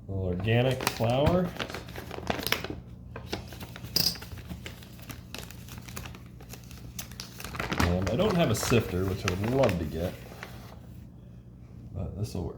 A little organic flour. And I don't have a sifter, which I would love to get, but this will work.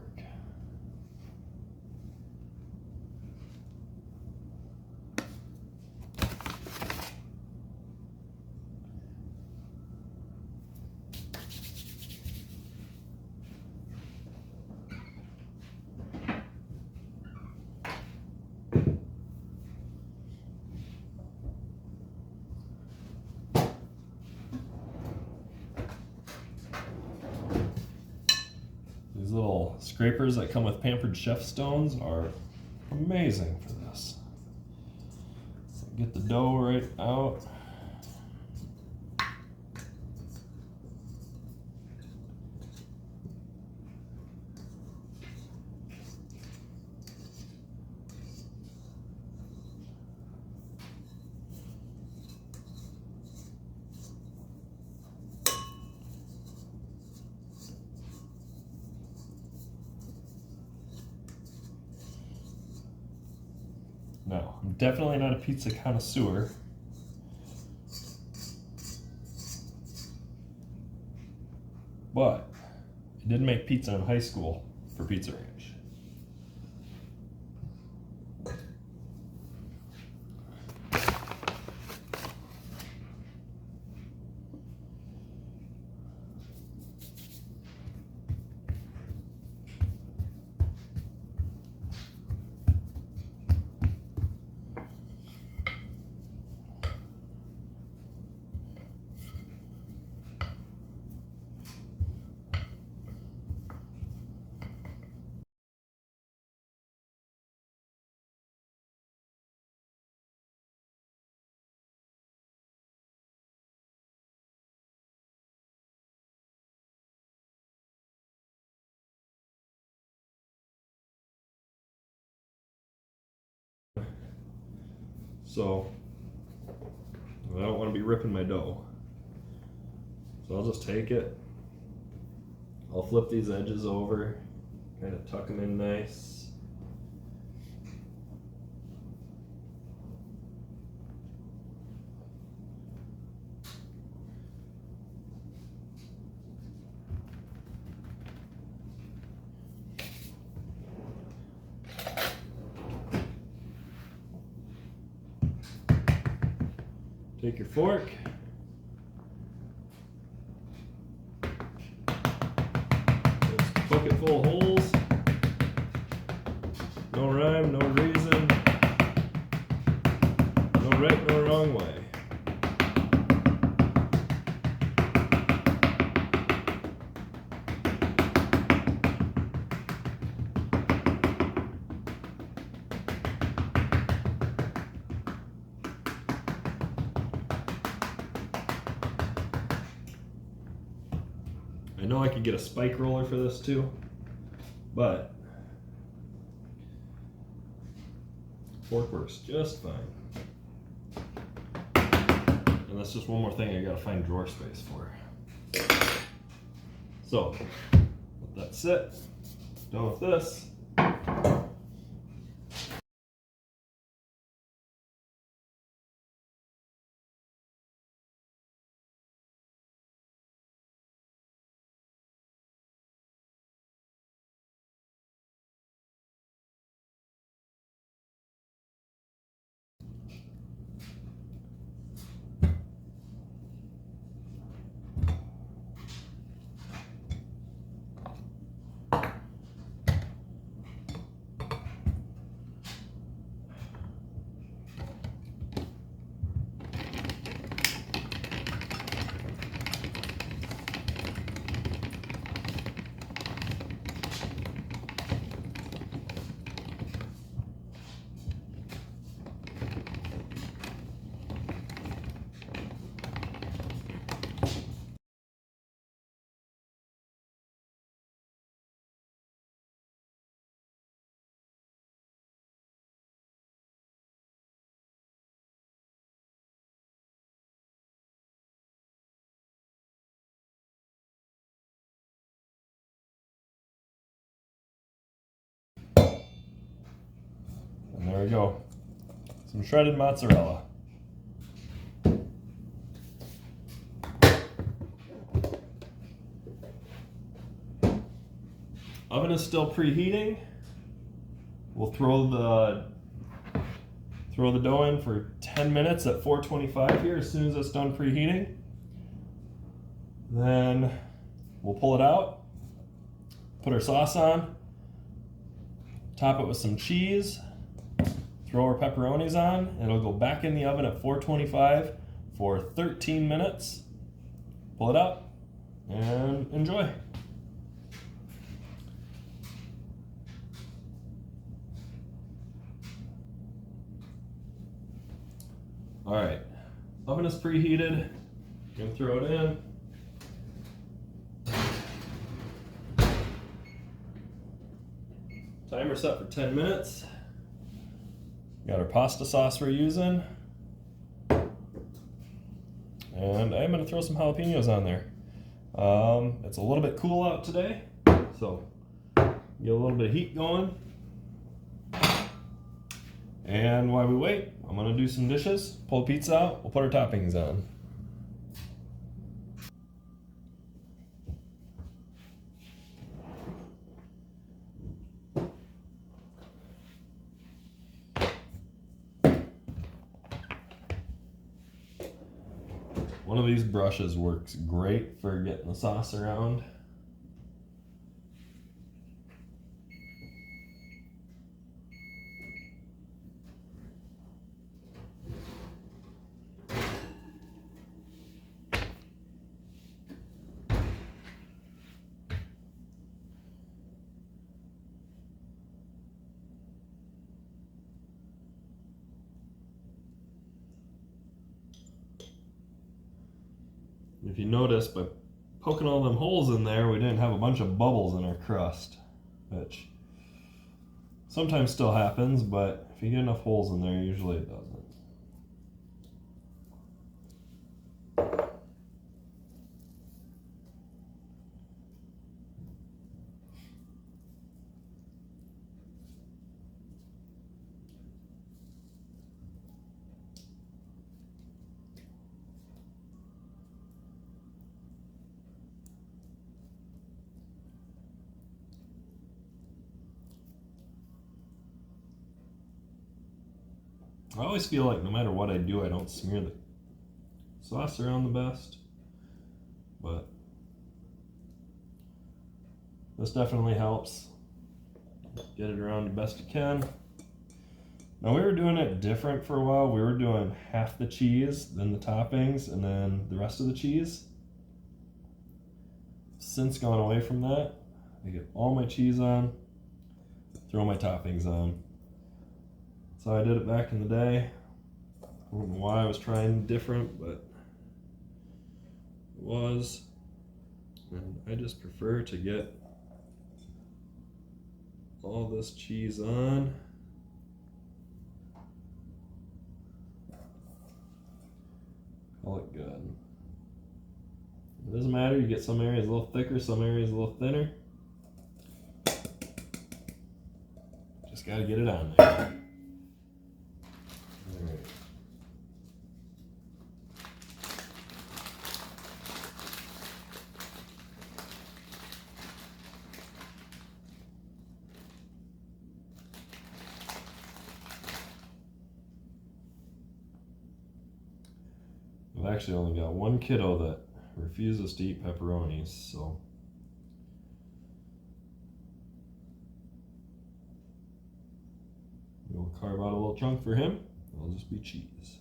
These little scrapers that come with Pampered Chef stones are amazing for this. So get the dough right out. No, I'm definitely not a pizza connoisseur. But I did make pizza in high school for Pizza Ranch. So I don't want to be ripping my dough. So I'll just take it. I'll flip these edges over, kind of tuck them in nice. Take your fork. Just poke it full of holes. No rhyme, no reason. No right, no wrong way. I know I could get a spike roller for this too, but fork works just fine. And that's just one more thing I gotta find drawer space for. So, let that sit. Done with this. there we go. Some shredded mozzarella. Oven is still preheating. We'll throw the dough in for 10 minutes at 425 here as soon as it's done preheating. Then we'll pull it out, put our sauce on, top it with some cheese, throw our pepperonis on, and it'll go back in the oven at 425 for 13 minutes. Pull it out and enjoy. All right, oven is preheated. Gonna throw it in. Timer set for 10 minutes. Got our pasta sauce we're using. And I'm gonna throw some jalapenos on there. It's a little bit cool out today, so get a little bit of heat going. And while we wait, I'm gonna do some dishes, pull the pizza out, we'll put our toppings on. One of these brushes works great for getting the sauce around. If you notice, by poking all them holes in there, we didn't have a bunch of bubbles in our crust, which sometimes still happens, but if you get enough holes in there, usually it doesn't. I always feel like no matter what I do, I don't smear the sauce around the best, but this definitely helps. Get it around the best you can. Now we were doing it different for a while. We were doing half the cheese, then the toppings, and then the rest of the cheese. Since gone away from that, I get all my cheese on, throw my toppings on. So I did it back in the day. I don't know why I was trying different, but it was. And I just prefer to get all this cheese on. Call it good. It doesn't matter, you get some areas a little thicker, some areas a little thinner. Just gotta get it on there. I've actually only got one kiddo that refuses to eat pepperonis, so we'll carve out a little chunk for him. It'll just be cheese.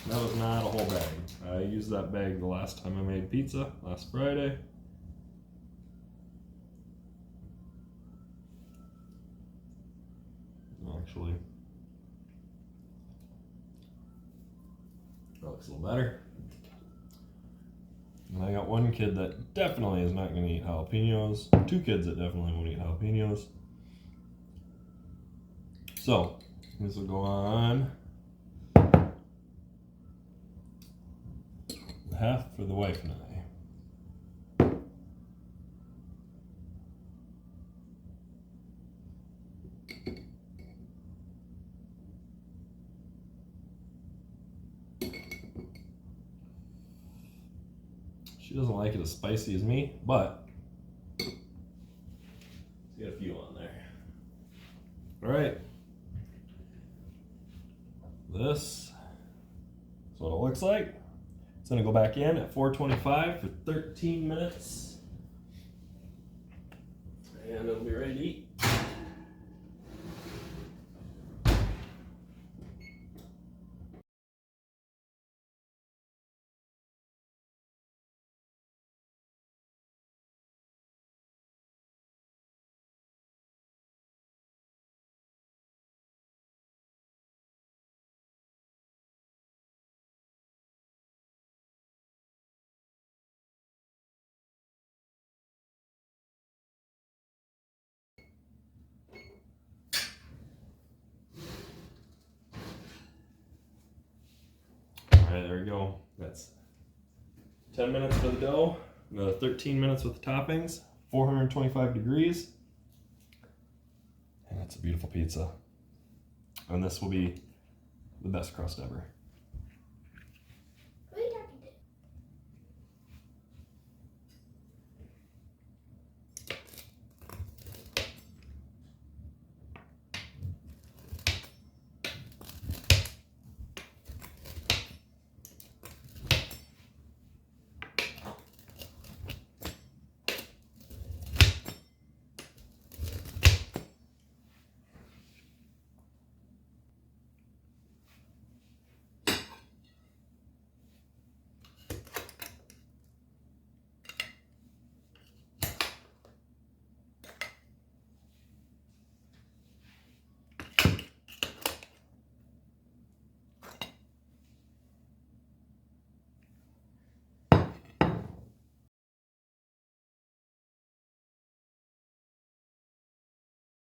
That was not a whole bag. I used that bag the last time I made pizza, last Friday. Actually, that looks a little better. And I got one kid that definitely is not going to eat jalapenos. Two kids that definitely won't eat jalapenos. So this will go on half for the wife and I. She doesn't like it as spicy as me, but she's got a few on there. All right. This is what it looks like. It's gonna go back in at 425 for 13 minutes. And it'll be ready to eat. All right, there we go. That's 10 minutes for the dough, another 13 minutes with the toppings, 425 degrees. And that's a beautiful pizza. And this will be the best crust ever.